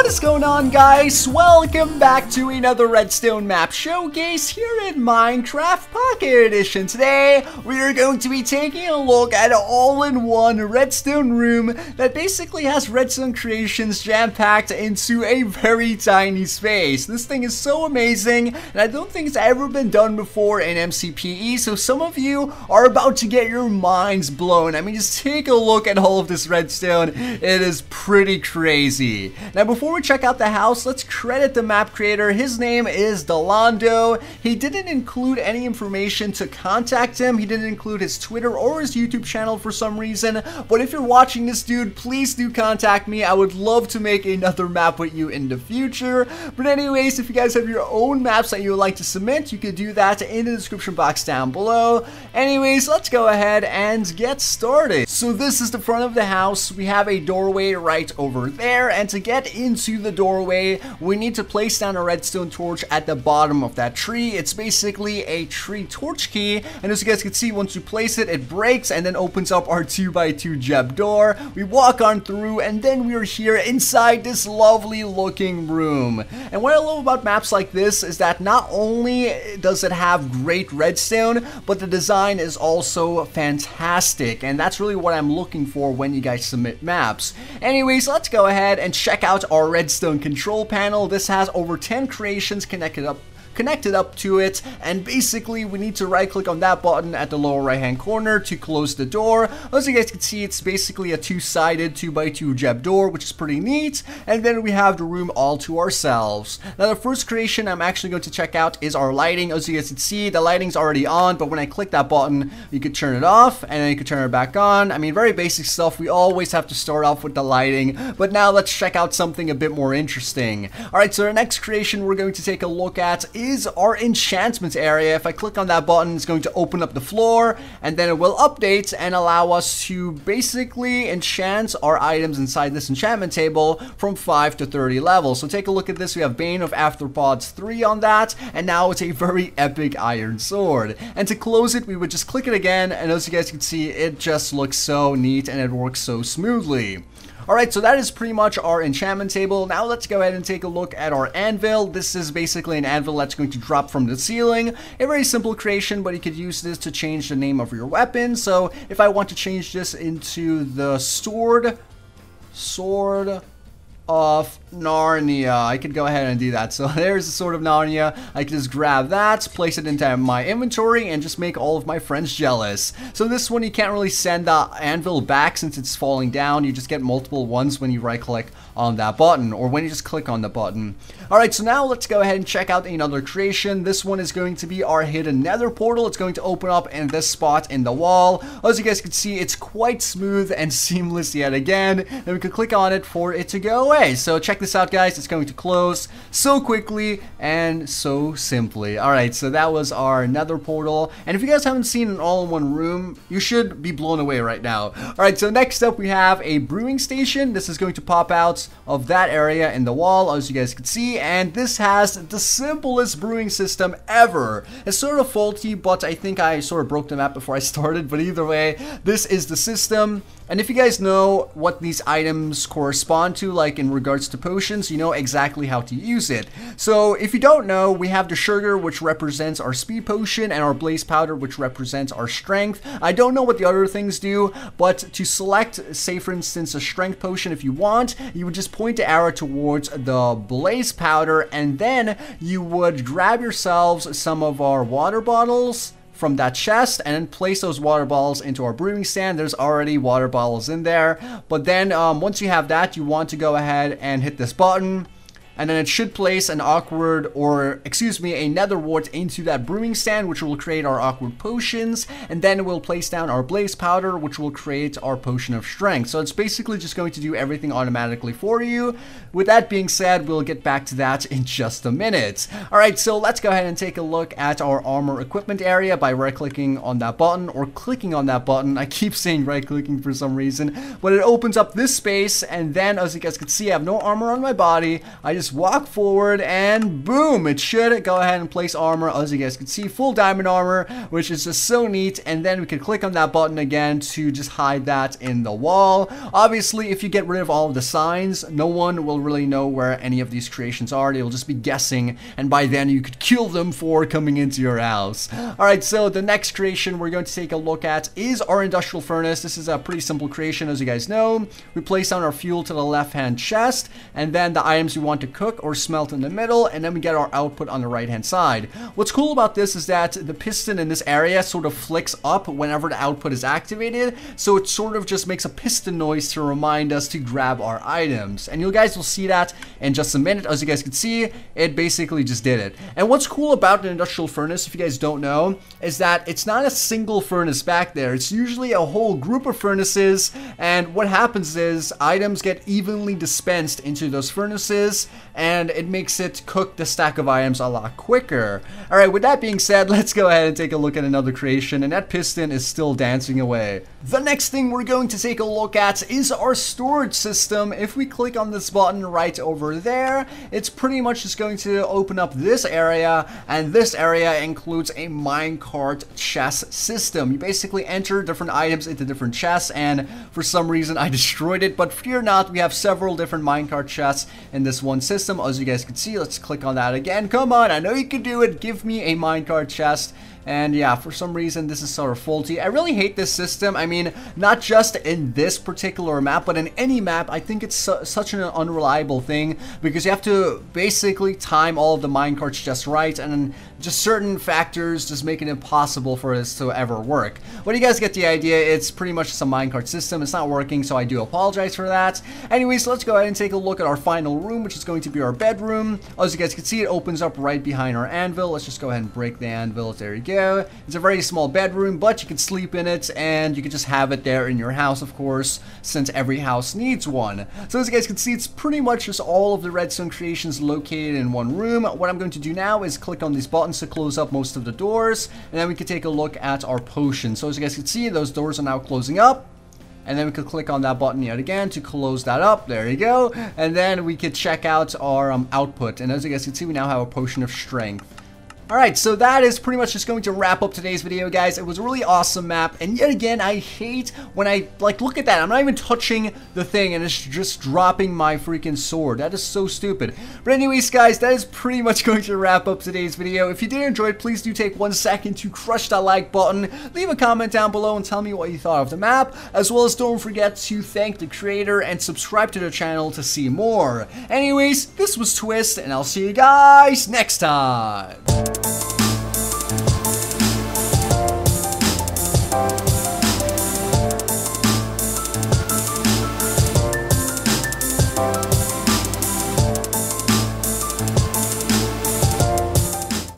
What is going on, guys? Welcome back to another Redstone map showcase here in Minecraft Pocket Edition. Today, we are going to be taking a look at an all-in-one Redstone room that basically has Redstone creations jam-packed into a very tiny space. This thing is so amazing, and I don't think it's ever been done before in MCPE, so some of you are about to get your minds blown. I mean, just take a look at all of this Redstone. It is pretty crazy. Now, before we check out the house, let's credit the map creator. His name is Delando. He didn't include any information to contact him. He didn't include his Twitter or his YouTube channel for some reason. But if you're watching this, dude, please do contact me. I would love to make another map with you in the future. But anyways, if you guys have your own maps that you would like to submit, you could do that in the description box down below. Anyways, let's go ahead and get started. So this is the front of the house. We have a doorway right over there, and to get into the doorway, we need to place down a redstone torch at the bottom of that tree. It's basically a tree torch key, and as you guys can see, once you place it, it breaks and then opens up our 2x2 Jeb door. We walk on through, and then we are here inside this lovely looking room. And what I love about maps like this is that not only does it have great redstone, but the design is also fantastic, and that's really what I'm looking for when you guys submit maps. Anyways, let's go ahead and check out our redstone control panel. This has over 10 creations connected up to it, and basically we need to right click on that button at the lower right hand corner to close the door. As you guys can see, it's basically a two-sided 2x2 Jeb door, which is pretty neat, and then we have the room all to ourselves. Now the first creation I'm actually going to check out is our lighting. As you guys can see, the lighting's already on, but when I click that button, you could turn it off and then you could turn it back on. I mean, very basic stuff. We always have to start off with the lighting, but now let's check out something a bit more interesting. Alright, so the next creation we're going to take a look at is our enchantment area. If I click on that button, it's going to open up the floor, and then it will update and allow us to basically enchant our items inside this enchantment table from 5 to 30 levels. So take a look at this. We have Bane of Arthropods 3 on that, and now it's a very epic iron sword. And to close it, we would just click it again, and as you guys can see, it just looks so neat and it works so smoothly. Alright, so that is pretty much our enchantment table. Now let's go ahead and take a look at our anvil. This is basically an anvil that's going to drop from the ceiling. A very simple creation, but you could use this to change the name of your weapon. So if I want to change this into the sword of Narnia, I could go ahead and do that. So there's the Sword of Narnia. I can just grab that, place it into my inventory, and just make all of my friends jealous. So this one, you can't really send the anvil back since it's falling down. You just get multiple ones when you right click on that button, or when you just click on the button. Alright, so now let's go ahead and check out another creation. This one is going to be our hidden nether portal. It's going to open up in this spot in the wall. As you guys can see, it's quite smooth and seamless yet again. And we can click on it for it to go away. So check this out, guys. It's going to close so quickly and so simply. Alright, so that was our nether portal. And if you guys haven't seen an all-in-one room, you should be blown away right now. Alright, so next up we have a brewing station. This is going to pop out of that area in the wall, as you guys can see, and this has the simplest brewing system ever. It's sort of faulty, but I think I sort of broke the map before I started, but either way, this is the system. And if you guys know what these items correspond to, like in regards to potions, you know exactly how to use it. So if you don't know, we have the sugar, which represents our speed potion, and our blaze powder, which represents our strength. I don't know what the other things do, but to select, say for instance, a strength potion, if you want, you would just point the arrow towards the blaze powder, and then you would grab yourselves some of our water bottles from that chest and then place those water bottles into our brewing stand. There's already water bottles in there, but then once you have that, you want to go ahead and hit this button, and then it should place an a nether wart into that brewing stand, which will create our awkward potions, and then we'll place down our blaze powder, which will create our potion of strength. So it's basically just going to do everything automatically for you. With that being said, we'll get back to that in just a minute. Alright, so let's go ahead and take a look at our armor equipment area by right-clicking on that button or clicking on that button. I keep saying right-clicking for some reason, but it opens up this space, and then as you guys can see, I have no armor on my body. I just just walk forward and boom, it should go ahead and place armor. As you guys can see, full diamond armor, which is just so neat. And then we can click on that button again to just hide that in the wall. Obviously, if you get rid of all of the signs, no one will really know where any of these creations are. They'll just be guessing, and by then you could kill them for coming into your house. Alright, so the next creation we're going to take a look at is our industrial furnace. This is a pretty simple creation, as you guys know. We place down our fuel to the left-hand chest, and then the items we want to cook or smelt in the middle, and then we get our output on the right-hand side. What's cool about this is that the piston in this area sort of flicks up whenever the output is activated, so it sort of just makes a piston noise to remind us to grab our items. And you guys will see that in just a minute. As you guys can see, it basically just did it. And what's cool about an industrial furnace, if you guys don't know, is that it's not a single furnace back there. It's usually a whole group of furnaces, and what happens is items get evenly dispensed into those furnaces, and it makes it cook the stack of items a lot quicker. Alright, with that being said, let's go ahead and take a look at another creation, and that piston is still dancing away. The next thing we're going to take a look at is our storage system. If we click on this button right over there, it's pretty much just going to open up this area, and this area includes a minecart chest system. You basically enter different items into different chests, and for some reason I destroyed it, but fear not, we have several different minecart chests in this one system. As you guys can see, let's click on that again. Come on, I know you can do it. Give me a minecart chest. And yeah, for some reason this is sort of faulty. I really hate this system. I mean, not just in this particular map, but in any map. I think it's such an unreliable thing, because you have to basically time all of the minecarts just right, and just certain factors just make it impossible for this to ever work. But you guys get the idea. It's pretty much just a minecart system. It's not working, so I do apologize for that. Anyways, let's go ahead and take a look at our final room, which is going to be our bedroom. As you guys can see, it opens up right behind our anvil. Let's just go ahead and break the anvil. There you go. It's a very small bedroom, but you can sleep in it, and you can just have it there in your house, of course, since every house needs one. So as you guys can see, it's pretty much just all of the redstone creations located in one room. What I'm going to do now is click on these buttons to close up most of the doors, and then we can take a look at our potion. So as you guys can see, those doors are now closing up. And then we could click on that button yet again to close that up. There you go. And then we could check out our output. And as you guys can see, we now have a potion of strength. Alright, so that is pretty much just going to wrap up today's video, guys. It was a really awesome map, and yet again, I hate when I, look at that. I'm not even touching the thing, and it's just dropping my freaking sword. That is so stupid. But anyways, guys, that is pretty much going to wrap up today's video. If you did enjoy it, please do take 1 second to crush that like button. Leave a comment down below and tell me what you thought of the map, as well as don't forget to thank the creator and subscribe to the channel to see more. Anyways, this was Twiistz, and I'll see you guys next time.